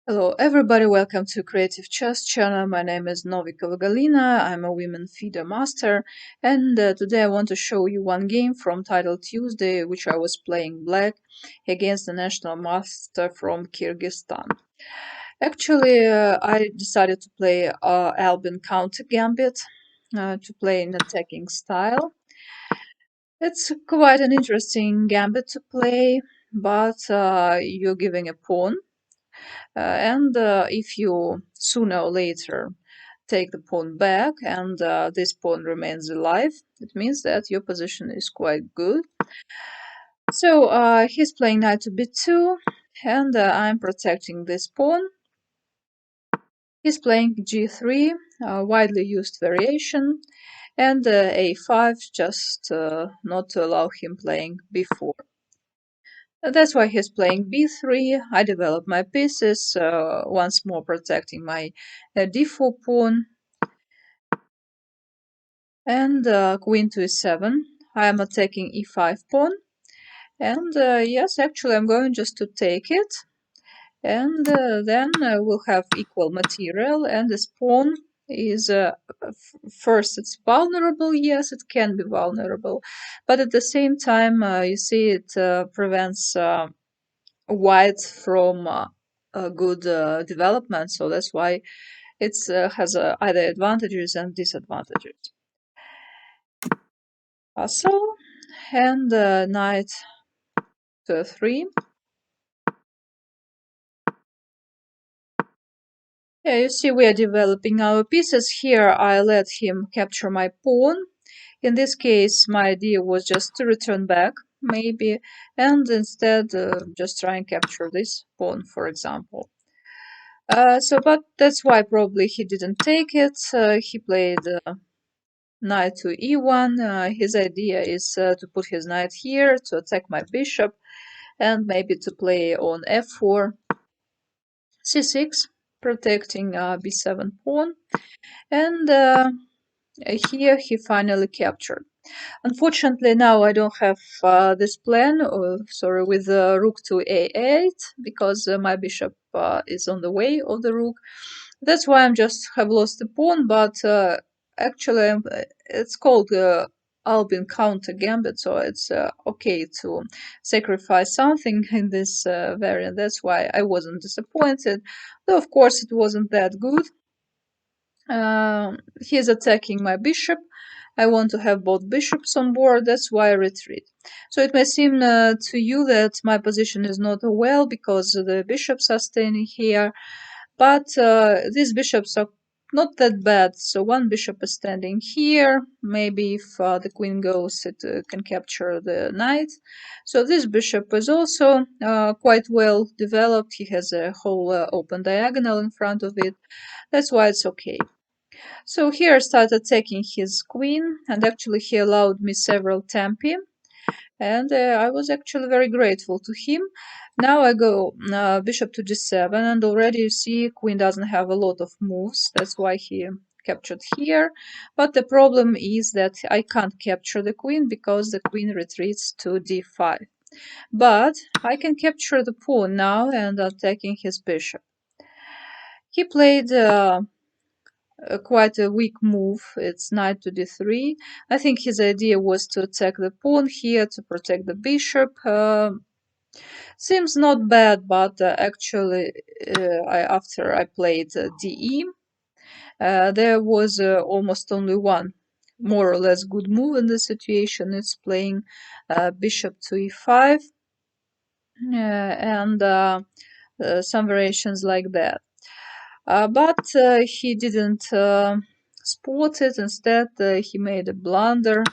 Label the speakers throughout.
Speaker 1: Hello everybody, welcome to Creative Chess channel. My name is Novikova Galina. I'm a women FIDE master, and today I want to show you one game from Title Tuesday, which I was playing black against the national master from Kyrgyzstan. Actually, I decided to play Albin Countergambit to play in attacking style. It's quite an interesting gambit to play, but you're giving a pawn. And if you sooner or later take the pawn back and this pawn remains alive, it means that your position is quite good. So he's playing knight to b2, and I'm protecting this pawn. He's playing g3, widely used variation, and a5 just not to allow him playing b4. That's why he's playing b3. I develop my pieces, once more protecting my d4 pawn, and queen to e7. I am attacking e5 pawn, and yes, actually I'm going just to take it, and then we'll have equal material, and this pawn is first it's vulnerable. Yes, it can be vulnerable, but at the same time you see it prevents white from a good development, so that's why it has either advantages and disadvantages. Castle and knight to 3. Yeah, you see we are developing our pieces here. I let him capture my pawn. In this case, my idea was just to return back, maybe, and instead just try and capture this pawn, for example. But that's why probably he didn't take it. He played knight to e1. His idea is to put his knight here to attack my bishop, and maybe to play on f4, c6, protecting b7 pawn, and here he finally captured. Unfortunately, now I don't have this plan, sorry, with rook to a8, because my bishop is on the way of the rook. That's why I'm just have lost the pawn, but actually it's called Albin Countergambit, so it's okay to sacrifice something in this variant. That's why I wasn't disappointed, though of course it wasn't that good. He's attacking my bishop. I want to have both bishops on board, that's why I retreat. So it may seem to you that my position is not well because the bishops are staying here, but these bishops are not that bad. So one bishop is standing here. Maybe if the queen goes, it can capture the knight. So this bishop is also quite well developed. He has a whole open diagonal in front of it. That's why it's okay. So here I started attacking his queen, and actually he allowed me several tempi, and I was actually very grateful to him. Now I go bishop to g7, and already you see queen doesn't have a lot of moves. That's why he captured here. But the problem is that I can't capture the queen because the queen retreats to d5. But I can capture the pawn now and attacking his bishop. He played quite a weak move. It's knight to d3. I think his idea was to attack the pawn here to protect the bishop. Seems not bad, but actually, after I played de, there was almost only one more or less good move in this situation. It's playing bishop to e5 and some variations like that. But he didn't spot it. Instead, he made a blunder.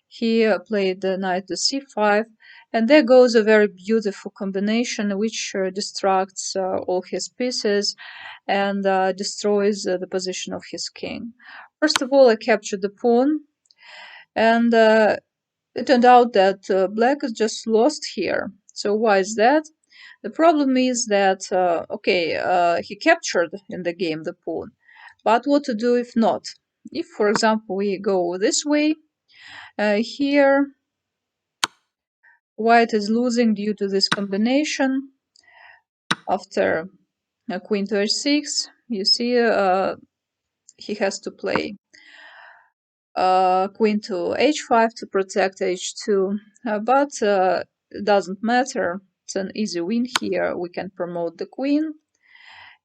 Speaker 1: He played the knight to c5, and there goes a very beautiful combination which distracts all his pieces and destroys the position of his king. First of all, I captured the pawn, and it turned out that black is just lost here. So why is that? The problem is that, he captured in the game the pawn, but what to do if not? If, for example, we go this way, here white is losing due to this combination. After queen to h6. You see, he has to play queen to h5 to protect h2, but it doesn't matter. It's an easy win here. We can promote the queen,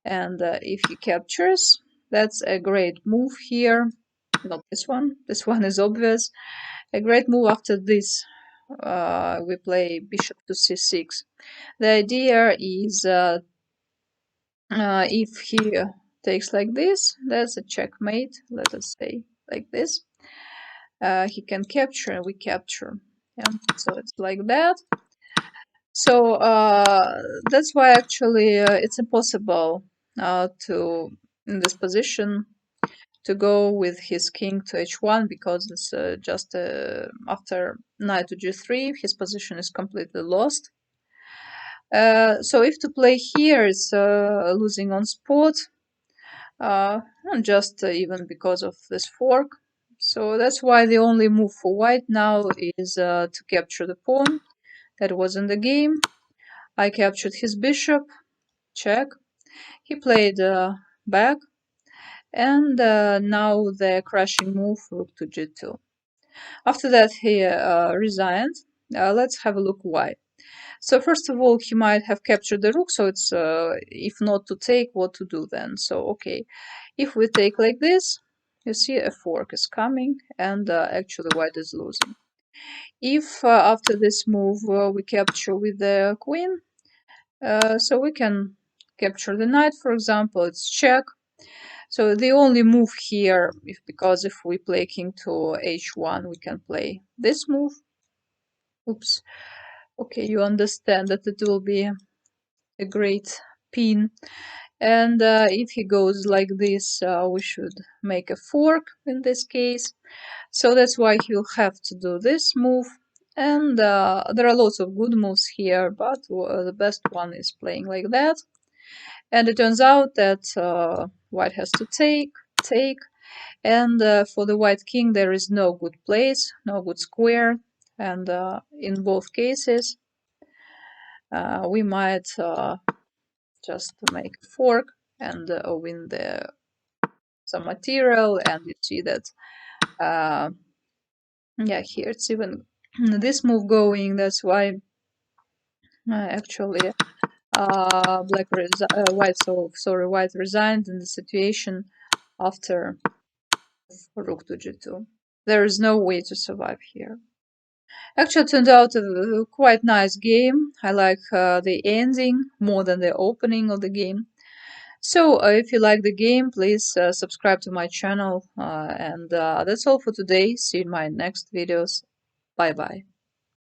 Speaker 1: and if he captures, that's a great move here. Not this one. This one is obvious. A great move after this. We play bishop to c6. The idea is if he takes like this, that's a checkmate, let us say like this. He can capture and we capture. Yeah, so it's like that. So that's why actually it's impossible to, in this position, to go with his king to h1 because it's just after knight to g3, his position is completely lost. So if to play here is losing on spot, and just even because of this fork. So that's why the only move for white now is to capture the pawn that was in the game. I captured his bishop, check. He played back, and now the crashing move, rook to g2. After that, he resigned. Let's have a look why. So first of all, he might have captured the rook, so it's if not to take, what to do then? So okay, if we take like this, you see a fork is coming, and actually white is losing. If after this move we capture with the queen, so we can capture the knight, for example, it's check. So the only move here, because if we play king to h1, we can play this move. Oops. Okay, you understand that it will be a great pin. And if he goes like this, we should make a fork in this case. So that's why he'll have to do this move. And there are lots of good moves here, but the best one is playing like that. And it turns out that white has to take, and for the white king there is no good place, no good square, and in both cases we might just make a fork and win some material, and you see that yeah, here it's even this move going. That's why actually white resigned in the situation after rook to g2. There is no way to survive here. Actually, it turned out a quite nice game. I like the ending more than the opening of the game. So, if you like the game, please subscribe to my channel. And that's all for today. See you in my next videos. Bye bye.